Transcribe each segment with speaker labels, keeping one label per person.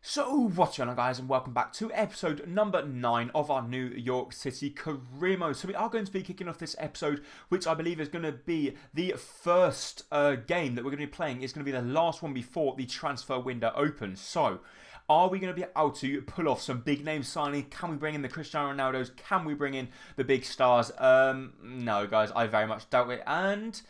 Speaker 1: So what's going on, guys, and welcome back to episode number 9 of our New York City career mode. So we are going to be kicking off this episode, which I believe is going to be the first game that we're going to be playing. It's going to be the last one before the transfer window opens. So are we going to be able to pull off some big name signing? Can we bring in the Cristiano Ronaldos? Can we bring in the big stars? No, guys, I very much doubt it. And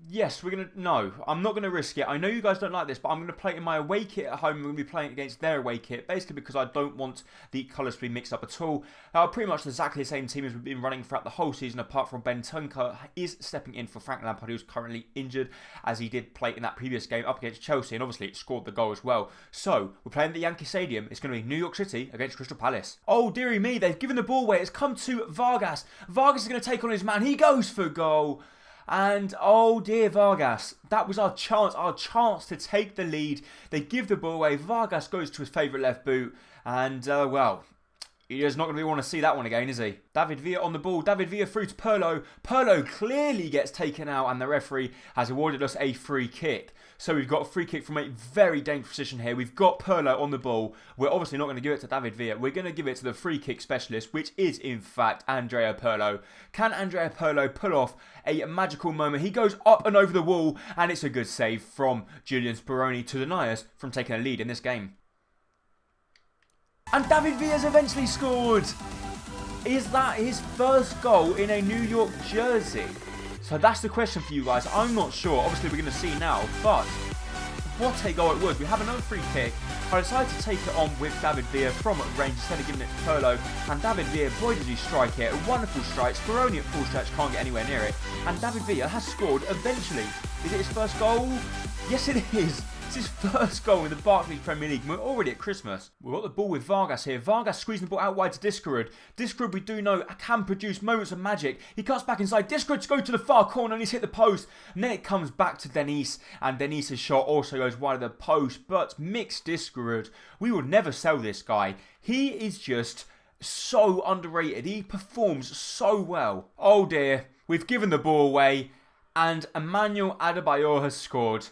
Speaker 1: yes, no, I'm not going to risk it. I know you guys don't like this, but I'm going to play it in my away kit at home. We're going to be playing against their away kit, basically because I don't want the colours to be mixed up at all. Pretty much exactly the same team as we've been running throughout the whole season, apart from Ben Tunker is stepping in for Frank Lampard, who's currently injured, as he did play in that previous game up against Chelsea, and obviously it scored the goal as well. So, we're playing at the Yankee Stadium. It's going to be New York City against Crystal Palace. Oh, dearie me, they've given the ball away. It's come to Vargas. Vargas is going to take on his man. He goes for goal. And oh dear, Vargas, that was our chance to take the lead. They give the ball away. Vargas goes to his favourite left boot. And, well, he's not going to want to see that one again, is he? David Villa on the ball. David Villa through to Pirlo. Pirlo clearly gets taken out, and the referee has awarded us a free kick. So we've got a free kick from a very dangerous position here. We've got Pirlo on the ball. We're obviously not going to give it to David Villa. We're going to give it to the free kick specialist, which is, in fact, Andrea Pirlo. Can Andrea Pirlo pull off a magical moment? He goes up and over the wall, and it's a good save from Julian Speroni to deny us from taking a lead in this game. And David Villa's eventually scored. Is that his first goal in a New York jersey? So that's the question for you guys. I'm not sure. Obviously, we're going to see now. But what a goal it was. We have another free kick. I decided to take it on with David Villa from range instead of giving it to Pirlo. And David Villa, boy, does he strike it. A wonderful strike. Speroni at full stretch can't get anywhere near it. And David Villa has scored eventually. Is it his first goal? Yes, it is. It's his first goal in the Barclays Premier League. We're already at Christmas. We've got the ball with Vargas here. Vargas squeezing the ball out wide to Diskerud. Diskerud, we do know, can produce moments of magic. He cuts back inside. Diskerud to go to the far corner, and he's hit the post. And then it comes back to Denise. And Denise's shot also goes wide of the post. But mixed Diskerud. We will never sell this guy. He is just so underrated. He performs so well. Oh dear. We've given the ball away. And Emmanuel Adebayor has scored.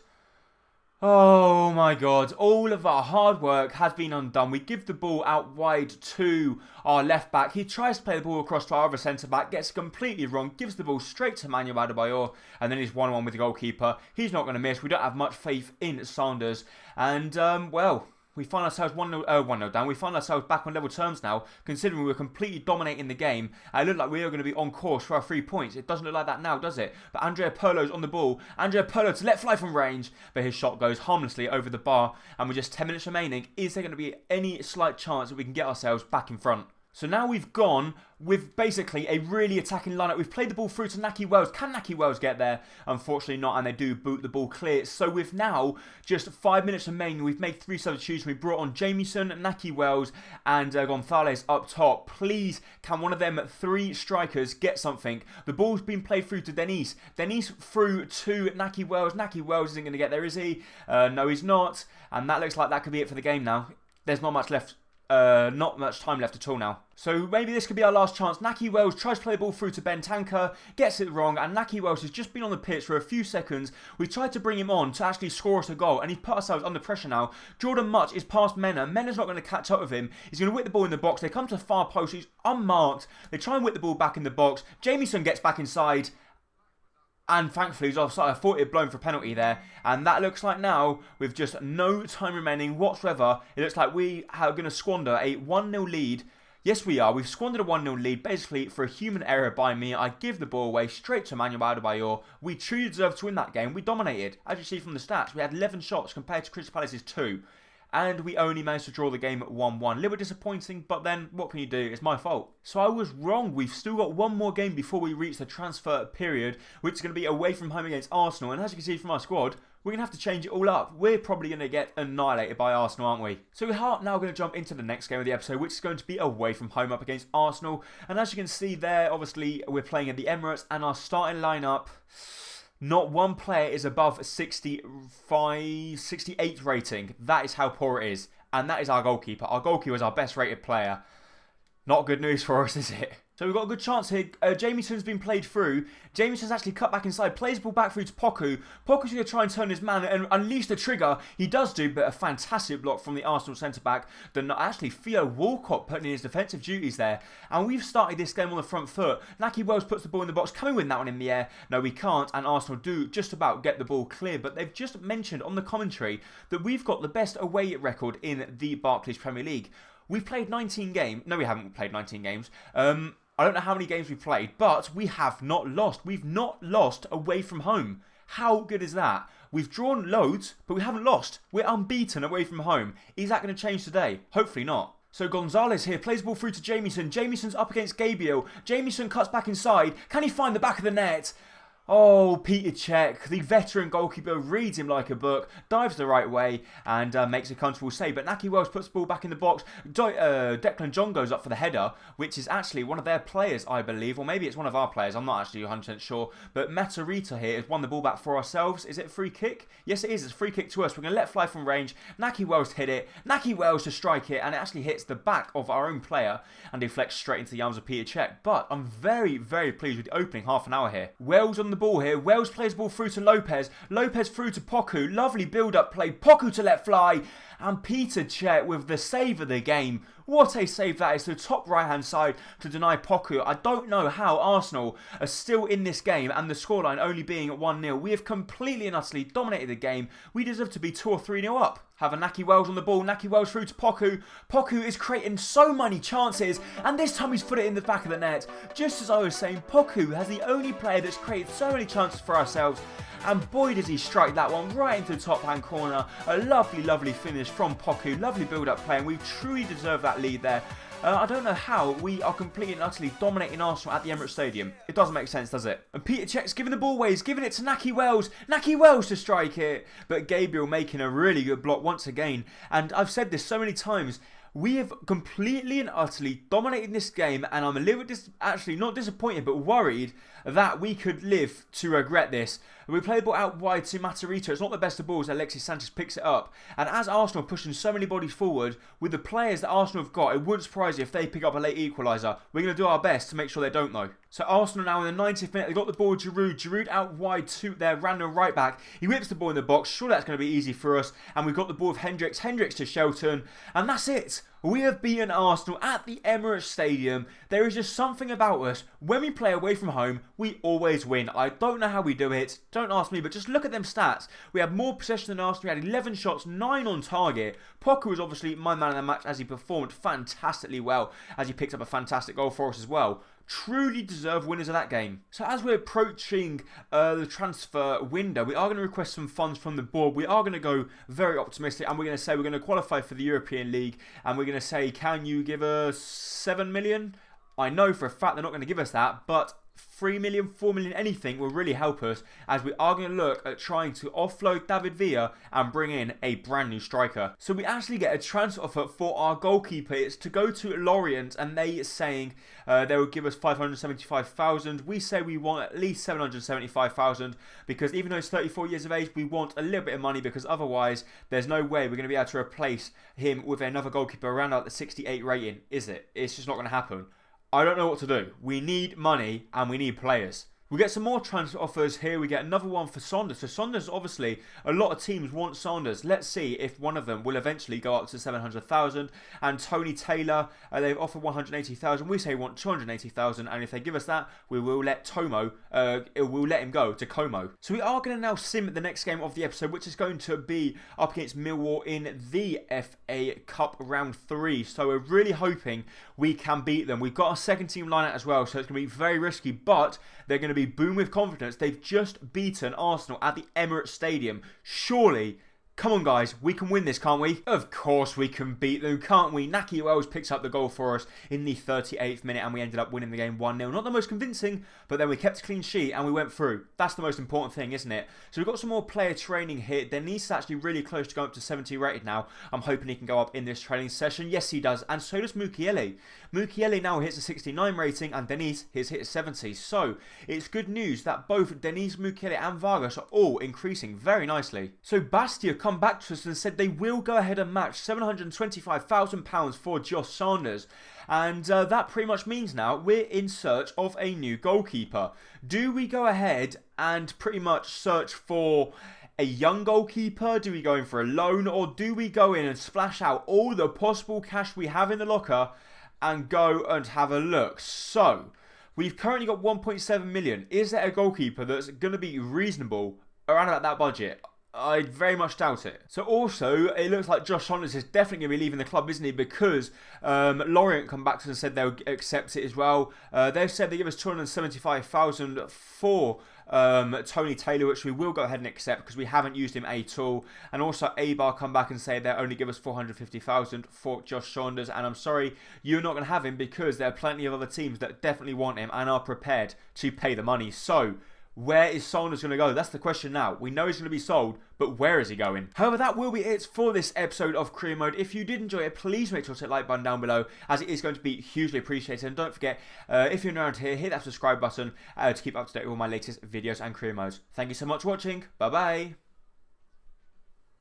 Speaker 1: Oh my God, all of our hard work has been undone. We give the ball out wide to our left back. He tries to play the ball across to our other centre back, gets completely wrong, gives the ball straight to Emmanuel Adebayor, and then he's 1-1 with the goalkeeper. He's not going to miss. We don't have much faith in Sanders. And, well, we find ourselves 1-0 down. We find ourselves back on level terms now, considering we were completely dominating the game. It looked like we were going to be on course for our 3 points. It doesn't look like that now, does it? But Andrea Pirlo's on the ball. Andrea Pirlo to let fly from range, but his shot goes harmlessly over the bar. And with just 10 minutes remaining, is there going to be any slight chance that we can get ourselves back in front? So now we've gone with basically a really attacking lineup. We've played the ball through to Naki Wells. Can Naki Wells get there? Unfortunately not, and they do boot the ball clear. So with now just 5 minutes remaining, we've made 3 substitutions. We brought on Jamieson, Naki Wells, and Gonzalez up top. Please, can one of them 3 strikers get something? The ball's been played through to Denise. Denise through to Naki Wells. Naki Wells isn't going to get there, is he? No, he's not. And that looks like that could be it for the game now. There's not much left. Not much time left at all now. So maybe this could be our last chance. Naki Wells tries to play the ball through to Ben Tanker, gets it wrong, and Naki Wells has just been on the pitch for a few seconds. We tried to bring him on to actually score us a goal, and he's put ourselves under pressure now. Jordan Much is past Mena. Mena's not going to catch up with him. He's going to whip the ball in the box. They come to the far post. He's unmarked. They try and whip the ball back in the box. Jamieson gets back inside. And thankfully, he's offside. I thought he'd blown for a penalty there. And that looks like now, with just no time remaining whatsoever, it looks like we are going to squander a 1-0 lead. Yes, we are. We've squandered a 1-0 lead, basically for a human error by me. I give the ball away straight to Emmanuel Adebayor. We truly deserved to win that game. We dominated. As you see from the stats, we had 11 shots compared to Crystal Palace's 2. And we only managed to draw the game at 1-1. A little bit disappointing, but then what can you do? It's my fault. So I was wrong. We've still got one more game before we reach the transfer period, which is going to be away from home against Arsenal. And as you can see from our squad, we're going to have to change it all up. We're probably going to get annihilated by Arsenal, aren't we? So we are now going to jump into the next game of the episode, which is going to be away from home up against Arsenal. And as you can see there, obviously, we're playing at the Emirates, and our starting lineup... Not one player is above 65, 68 rating. That is how poor it is. And that is our goalkeeper. Our goalkeeper is our best rated player. Not good news for us, is it? So we've got a good chance here. Jamieson's been played through. Jamieson's actually cut back inside. Plays the ball back through to Poku. Poku's going to try and turn his man and unleash the trigger. He does do, but a fantastic block from the Arsenal centre-back. Actually, Theo Walcott putting in his defensive duties there. And we've started this game on the front foot. Nahki Wells puts the ball in the box. Can we win that one in the air? No, we can't. And Arsenal do just about get the ball clear. But they've just mentioned on the commentary that we've got the best away record in the Barclays Premier League. We've played 19 games. No, we haven't played 19 games. I don't know how many games we've played, but we have not lost. We've not lost away from home. How good is that? We've drawn loads, but we haven't lost. We're unbeaten away from home. Is that going to change today? Hopefully not. So Gonzalez here plays the ball through to Jamieson. Jamieson's up against Gabriel. Jamieson cuts back inside. Can he find the back of the net? Oh, Peter Cech, the veteran goalkeeper, reads him like a book, dives the right way and makes a comfortable save. But Nahki Wells puts the ball back in the box. Declan John goes up for the header, which is actually one of their players, I believe. Or maybe it's one of our players. I'm not actually 100% sure. But Matarita here has won the ball back for ourselves. Is it a free kick? Yes, it is. It's a free kick to us. We're going to let fly from range. Nahki Wells hit it. Nahki Wells to strike it. And it actually hits the back of our own player and deflects straight into the arms of Peter Cech. But I'm very, very pleased with the opening half an hour here. Wells on the ball here. Wells plays the ball through to Lopez. Lopez through to Poku. Lovely build-up play. Poku to let fly. And Peter Cech with the save of the game. What a save that is to the top right-hand side to deny Poku. I don't know how Arsenal are still in this game and the scoreline only being at 1-0. We have completely and utterly dominated the game. We deserve to be 2 or 3-0 up. Have a Nahki Wells on the ball. Nahki Wells through to Poku. Poku is creating so many chances. And this time he's put it in the back of the net. Just as I was saying, Poku has the only player that's created so many chances for ourselves. And boy does he strike that one right into the top hand corner. A lovely, lovely finish from Poku. Lovely build-up play. And we truly deserve that lead there. I don't know how we are completely and utterly dominating Arsenal at the Emirates Stadium. It doesn't make sense, does it? And Peter Cech's giving the ball away. He's giving it to Nahki Wells. Nahki Wells to strike it. But Gabriel making a really good block once again. And I've said this so many times. We have completely and utterly dominated this game, and I'm a little bit, actually not disappointed, but worried that we could live to regret this. We play the ball out wide to Matarita. It's not the best of balls. Alexis Sanchez picks it up. And as Arsenal are pushing so many bodies forward, with the players that Arsenal have got, it wouldn't surprise you if they pick up a late equaliser. We're going to do our best to make sure they don't, though. So Arsenal now in the 90th minute, they got the ball with Giroud. Giroud out wide to their random right back. He whips the ball in the box. Sure, that's going to be easy for us. And we've got the ball with Hendricks. Hendricks to Shelton. And that's it. We have beaten Arsenal at the Emirates Stadium. There is just something about us. When we play away from home, we always win. I don't know how we do it. Don't ask me, but just look at them stats. We had more possession than Arsenal. We had 11 shots, 9 on target. Poku was obviously my man of the match as he performed fantastically well, as he picked up a fantastic goal for us as well. Truly deserve winners of that game. So as we're approaching the transfer window, we are going to request some funds from the board. We are going to go very optimistic and we're going to say we're going to qualify for the European League and we're going to say, can you give us 7 million? I know for a fact they're not going to give us that, but 3 million, 4 million, anything will really help us as we are going to look at trying to offload David Villa and bring in a brand new striker. So we actually get a transfer offer for our goalkeeper. It's to go to Lorient and they are saying they will give us 575,000. We say we want at least 775,000 because even though he's 34 years of age, we want a little bit of money because otherwise there's no way we're going to be able to replace him with another goalkeeper around like the 68 rating, is it? It's just not going to happen. I don't know what to do. We need money and we need players. We get some more transfer offers here. We get another one for Saunders. So Saunders, obviously, a lot of teams want Saunders. Let's see if one of them will eventually go up to 700,000. And Tony Taylor, they've offered 180,000. We say we want 280,000. And if they give us that, we will let we'll let him go to Como. So we are going to now sim the next game of the episode, which is going to be up against Millwall in the FA Cup round 3. So we're really hoping we can beat them. We've got a second team lineup as well, so it's going to be very risky, but they're going to be boom with confidence. They've just beaten Arsenal at the Emirates Stadium. Surely, come on guys, we can win this, can't we? Of course we can beat them, can't we? Nahki Wells picks up the goal for us in the 38th minute and we ended up winning the game 1-0. Not the most convincing, but then we kept a clean sheet and we went through. That's the most important thing, isn't it? So we've got some more player training here. Denise is actually really close to going up to 70 rated now. I'm hoping he can go up in this training session. Yes, he does. And so does Mukiele. Mukiele now hits a 69 rating and Denise has hit a 70. So it's good news that both Denise, Mukiele and Vargas are all increasing very nicely. So Bastia come back to us and said they will go ahead and match £725,000 for Josh Sanders. And that pretty much means now we're in search of a new goalkeeper. Do we go ahead and pretty much search for a young goalkeeper? Do we go in for a loan? Or do we go in and splash out all the possible cash we have in the locker and go and have a look? So, we've currently got 1.7 million. Is there a goalkeeper that's going to be reasonable around about that budget? I very much doubt it. So also, it looks like Josh Sanders is definitely going to be leaving the club, isn't he? Because Lorient come back to us and said they'll accept it as well. They've said they give us 275,000 for Tony Taylor, which we will go ahead and accept because we haven't used him at all. And also Eibar come back and say they'll only give us 450,000 for Josh Sanders. And I'm sorry, you're not going to have him because there are plenty of other teams that definitely want him and are prepared to pay the money. So, where is Sanders going to go? That's the question now. We know he's going to be sold, but where is he going? However, that will be it for this episode of Career Mode. If you did enjoy it, please make sure to hit the like button down below, as it is going to be hugely appreciated. And don't forget, if you're new around here, hit that subscribe button to keep up to date with all my latest videos and career modes. Thank you so much for watching. Bye-bye.